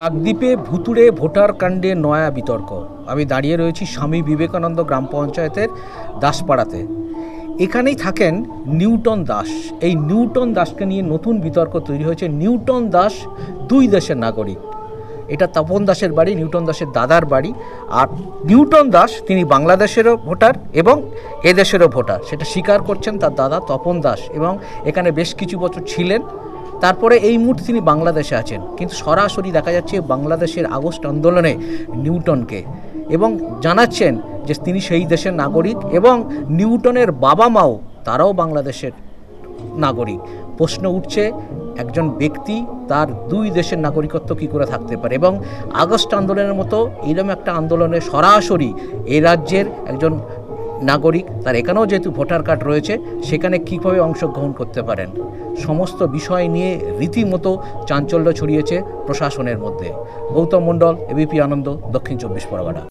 কাকদ্বীপে ভুতুড়ে ভোটার কাণ্ডে নয়া বিতর্ক। আমি দাঁড়িয়ে রয়েছি স্বামী বিবেকানন্দ গ্রাম পঞ্চায়েতের দাসপাড়াতে। এখানেই থাকেন নিউটন দাস। এই নিউটন দাসকে নিয়ে নতুন বিতর্ক তৈরি হয়েছে। নিউটন দাস দুই দেশের নাগরিক। এটা তপন দাসের বাড়ি, নিউটন দাসের দাদার বাড়ি। আর নিউটন দাস তিনি বাংলাদেশেরও ভোটার এবং এদেশেরও ভোটার, সেটা স্বীকার করছেন তার দাদা তপন দাস, এবং এখানে বেশ কিছু বছর ছিলেন। তারপরে এই মুহূর্তে তিনি বাংলাদেশে আছেন, কিন্তু সরাসরি দেখা যাচ্ছে বাংলাদেশের আগস্ট আন্দোলনে নিউটনকে, এবং জানাচ্ছেন যে তিনি সেই দেশের নাগরিক এবং নিউটনের বাবা মাও তারাও বাংলাদেশের নাগরিক। প্রশ্ন উঠছে, একজন ব্যক্তি তার দুই দেশের নাগরিকত্ব কী করে থাকতে পারে, এবং আগস্ট আন্দোলনের মতো এরকম একটা আন্দোলনে সরাসরি এই রাজ্যের একজন নাগরিক, তার এখানেও যেহেতু ভোটার কার্ড রয়েছে, সেখানে কীভাবে অংশগ্রহণ করতে পারেন। সমস্ত বিষয় নিয়ে রীতিমতো চাঞ্চল্য ছড়িয়েছে প্রশাসনের মধ্যে। গৌতম মণ্ডল, এবিপি আনন্দ, দক্ষিণ 24 পরগনা।